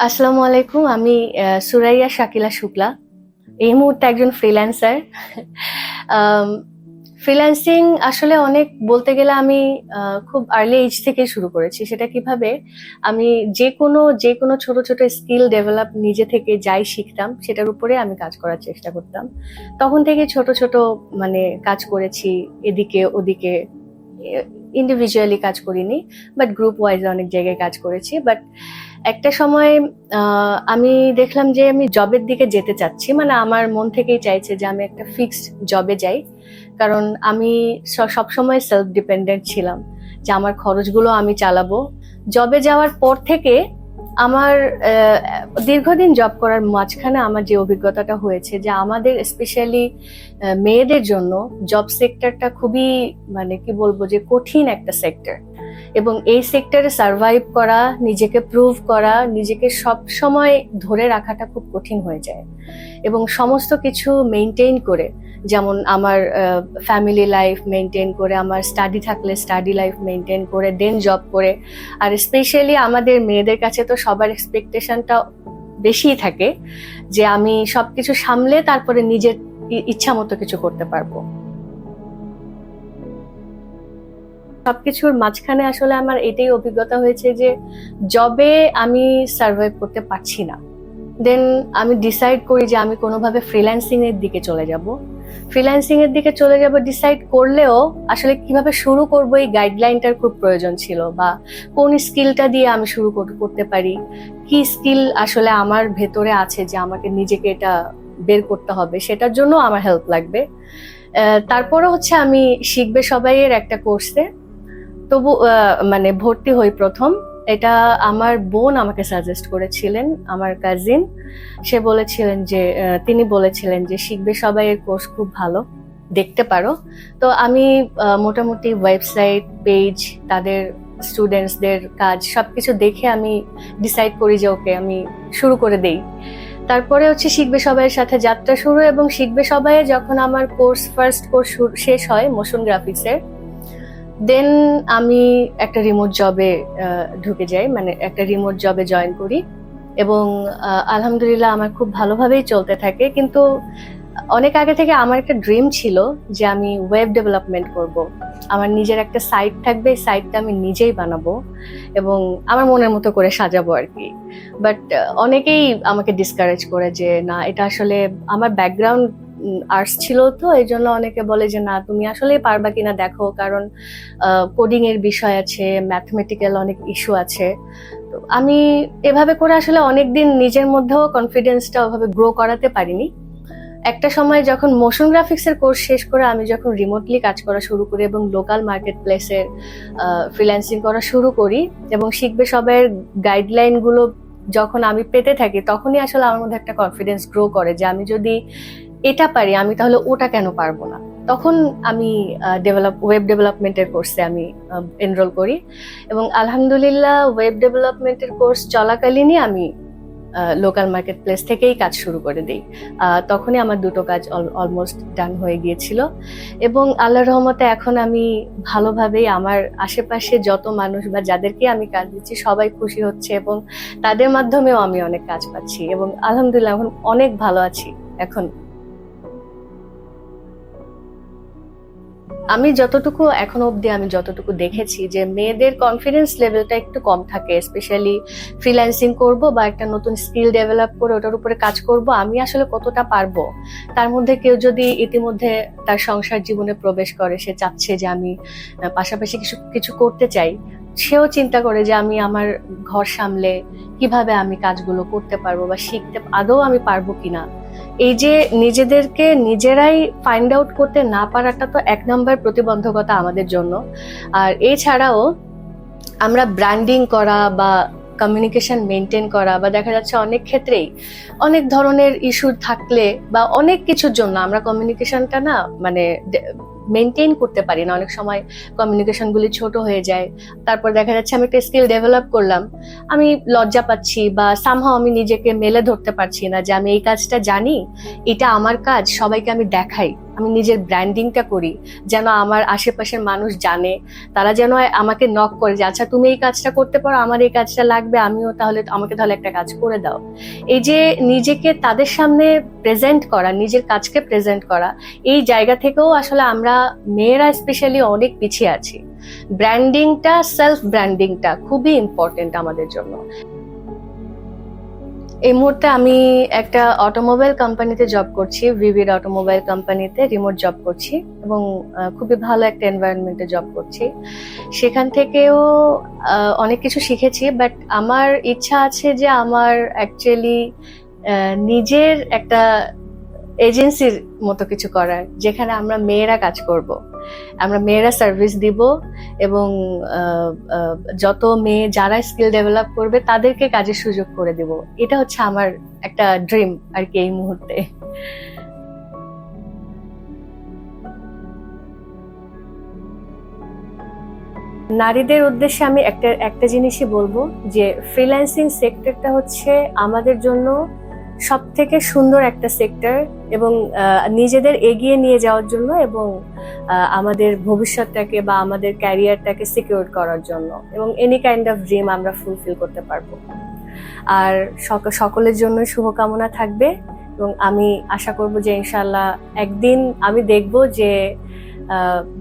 আসসালামু আলাইকুম। আমি সুরাইয়া শাকিলা শুক্লা। এই মুহূর্তে একজন ফ্রিল্যান্সার। ফ্রিল্যান্সিং আসলে অনেক বলতে গেলে আমি খুব আর্লি এজ থেকে শুরু করেছি। সেটা কিভাবে, আমি যে কোনো ছোট ছোট স্কিল ডেভেলপ নিজে থেকে যাই শিখতাম সেটার উপরে আমি কাজ করার চেষ্টা করতাম। তখন থেকে ছোট ছোট মানে কাজ করেছি, এদিকে ওদিকে। ইন্ডিভিজুয়ালি কাজ করিনি, বাট গ্রুপ ওয়াইজ অনেক জায়গায় কাজ করেছি। বাট একটা সময় আমি দেখলাম যে আমি জবের দিকে যেতে চাচ্ছি, মানে আমার মন থেকেই চাইছে যে আমি একটা ফিক্সড জবে যাই। কারণ আমি সবসময় সেলফ ডিপেন্ডেন্ট ছিলাম, যে আমার খরচগুলো আমি চালাবো। জবে যাওয়ার পর থেকে আমার দীর্ঘদিন জব করার মাঝখানে আমার যে অভিজ্ঞতাটা হয়েছে, যে আমাদের স্পেশালি মেয়েদের জন্য জব সেক্টরটা খুবই, মানে কি বলবো, যে কঠিন একটা সেক্টর। এবং এই সেক্টরে সার্ভাইভ করা, নিজেকে প্রুভ করা, নিজেকে সব সময় ধরে রাখাটা খুব কঠিন হয়ে যায়। এবং সমস্ত কিছু মেনটেন করে, যেমন আমার ফ্যামিলি লাইফ মেনটেন করে, আমার স্টাডি থাকলে স্টাডি লাইফ মেনটেন করে, দেন জব করে। আর স্পেশালি আমাদের মেয়েদের কাছে তো সবার এক্সপেকটেশনটা বেশিই থাকে যে আমি সবকিছু সামলে তারপরে নিজের ইচ্ছা মতো কিছু করতে পারবো। সবকিছুর মাঝখানে আসলে আমার এটাই অভিজ্ঞতা হয়েছে যে জবে আমি সার্ভাইভ করতে পারছি না। দেন আমি ডিসাইড করি যে আমি কোনোভাবে ফ্রিল্যান্সিং এর দিকে চলে যাব। ডিসাইড করলেও আসলে কিভাবে শুরু করব এই গাইডলাইনটার খুব প্রয়োজন ছিল, বা কোন স্কিলটা দিয়ে আমি শুরু করতে পারি, কি স্কিল আসলে আমার ভেতরে আছে যে আমাকে নিজেকে এটা বের করতে হবে, সেটার জন্য আমার হেল্প লাগবে। তারপরে হচ্ছে আমি শিখবে সবাই এর একটা কোর্সে তবু মানে ভর্তি হই প্রথম। এটা আমার বোন আমাকে সাজেস্ট করেছিলেন, আমার কাজিন। তিনি বলেছিলেন যে শিখবে সবাই এর কোর্স খুব ভালো, দেখতে পারো। তো আমি মোটামুটি ওয়েবসাইট, পেজ, তাদের স্টুডেন্টসদের কাজ সবকিছু দেখে আমি ডিসাইড করি যে ওকে আমি শুরু করে দেই। তারপরে হচ্ছে শিখবে সবাইয়ের সাথে যাত্রা শুরু। এবং শিখবে সবাইয়ে যখন আমার ফার্স্ট কোর্স শেষ হয় মোশন গ্রাফিক্সের, দেন আমি একটা রিমোট জবে ঢুকে যাই, মানে একটা রিমোট জবে জয়েন করি। এবং আলহামদুলিল্লাহ আমার খুব ভালোভাবেই চলতে থাকে। কিন্তু অনেক আগে থেকে আমার একটা ড্রিম ছিল যে আমি ওয়েব ডেভেলপমেন্ট করব। আমার নিজের একটা সাইট থাকবে, এই সাইটটা আমি নিজেই বানাবো এবং আমার মনের মতো করে সাজাবো আর কি। বাট অনেকেই আমাকে ডিসকারেজ করে যে না, এটা আসলে আমার ব্যাকগ্রাউন্ড আর্টস ছিল, তো এই জন্য অনেকে বলে যে না, তুমি আসলে পারবা কিনা দেখো, কারণ কোডিং এর বিষয় আছে, ম্যাথমেটিক্যাল অনেক ইস্যু আছে। তো আমি এভাবে করে আসলে অনেকদিন নিজের মধ্যেও কনফিডেন্সটা ওভাবে গ্রো করাতে পারিনি। একটা সময় যখন মোশন গ্রাফিক্স এর কোর্স শেষ করে আমি যখন রিমোটলি কাজ করা শুরু করি এবং লোকাল মার্কেট প্লেসের ফ্রিল্যান্সিং করা শুরু করি এবং শিখবে সবাইয়ের গাইডলাইন গুলো যখন আমি পেতে থাকি, তখনই আসলে আমার মধ্যে একটা কনফিডেন্স গ্রো করে যে আমি যদি এটা পারি, আমি তাহলে ওটা কেন পারবো না। তখন আমি ওয়েব ডেভেলপমেন্টের কোর্সে আমি এনরোল করি এবং আলহামদুলিল্লাহ ওয়েব ডেভেলপমেন্টের কোর্স চলাকালীনই আমি লোকাল মার্কেট প্লেস থেকেই কাজ শুরু করে দিই। তখনই আমার দুটো কাজ অলমোস্ট ডান হয়ে গিয়েছিল। এবং আল্লাহর রহমতে এখন আমি ভালোভাবেই, আমার আশেপাশে যত মানুষ বা যাদেরকে আমি কাজ দিচ্ছি সবাই খুশি হচ্ছে এবং তাদের মাধ্যমেও আমি অনেক কাজ পাচ্ছি এবং আলহামদুলিল্লাহ এখন অনেক ভালো আছি। এখন আমি যতটুকু দেখেছি যে মেয়েদের কনফিডেন্স লেভেলটা একটু কম থাকে, স্পেশালি ফ্রিল্যান্সিং করব বা একটা নতুন স্কিল ডেভেলপ করে ওটার উপরে কাজ করব, আমি আসলে কতটা পারবো। তার মধ্যে কেউ যদি ইতিমধ্যে তার সংসার জীবনে প্রবেশ করে, সে চাচ্ছে যে আমি পাশাপাশি কিছু করতে চাই, সেও চিন্তা করে যে আমি আমার ঘর সামলে কিভাবে আমি কাজগুলো করতে পারবো বা শিখতে আদৌ আমি পারবো কিনা। এই যে নিজেদেরকে নিজেরাই ফাইন্ড আউট করতে না পারাটা তো এক নম্বর প্রতিবন্ধকতা আমাদের জন্য। আর এছাড়াও আমরা ব্র্যান্ডিং করা বা কমিউনিকেশন মেনটেন করা, বা দেখা যাচ্ছে অনেক ক্ষেত্রেই অনেক ধরনের ইস্যু থাকলে বা অনেক কিছুর জন্য আমরা কমিউনিকেশনটা না মানে মেনটেন করতে পারি না। অনেক সময় কমিউনিকেশন গুলি ছোট হয়ে যায়। তারপর দেখা যাচ্ছে আমি একটা স্কিল ডেভেলপ করলাম, আমি লজ্জা পাচ্ছি বা সামহাও আমি নিজেকে মেলে ধরতে পারছি না যে আমি এই কাজটা জানি, এটা আমার কাজ, সবাইকে আমি দেখাই আমি নিজের ব্র্যান্ডিংটা করি, যেন আমার আশেপাশের মানুষ জানে, তারা যেন আমাকে নক করে যে আচ্ছা তুমি এই কাজটা করতে পারো, আমার এই কাজটা লাগবে, আমিও তাহলে আমাকে তাহলে একটা কাজ করে দাও। এই যে নিজেকে তাদের সামনে প্রেজেন্ট করা, নিজের কাজকে প্রেজেন্ট করা, এই জায়গা থেকেও আসলে আমরা মেয়েরা স্পেশালি অনেক পিছিয়ে আছি। ব্র্যান্ডিংটা, সেলফ ব্র্যান্ডিংটা খুবই ইম্পর্টেন্ট আমাদের জন্য। এই মুহূর্তে আমি একটা অটোমোবাইল কোম্পানিতে জব করছি, ভিভিড অটোমোবাইল কোম্পানিতে রিমোট জব করছি, এবং খুবই ভালো একটা এনভায়রনমেন্টে জব করছি। সেখান থেকেও অনেক কিছু শিখেছি, বাট আমার ইচ্ছা আছে যে আমার অ্যাকচুয়ালি নিজের একটা এজেন্সির মতো কিছু করার, যেখানে আমরা মেয়েরা কাজ করব, আমরা মেয়েরা সার্ভিস দিব, এবং যত মেয়ে যারা স্কিল ডেভেলপ করবে তাদেরকে কাজের সুযোগ করে দিব। এটা হচ্ছে আমার একটা ড্রিম আর কি এই মুহূর্তে। নারীদের উদ্দেশ্যে আমি একটা জিনিসই বলবো, যে ফ্রিল্যান্সিং সেক্টরটা হচ্ছে আমাদের জন্য সব থেকে সুন্দর একটা সেক্টর, এবং নিজেদের এগিয়ে নিয়ে যাওয়ার জন্য, এবং আমাদের ভবিষ্যৎটাকে বা আমাদের ক্যারিয়ারটাকে সিকিউর করার জন্য, এবং এনি কাইন্ড অফ ড্রিম আমরা ফুলফিল করতে পারবো। আর সকলের জন্য শুভকামনা থাকবে, এবং আমি আশা করব যে ইনশাল্লাহ একদিন আমি দেখব যে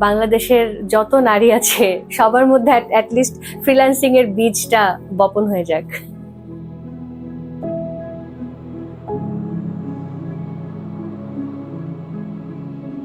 বাংলাদেশের যত নারী আছে সবার মধ্যে অ্যাটলিস্ট ফ্রিল্যান্সিং এর বীজটা বপন হয়ে যাক।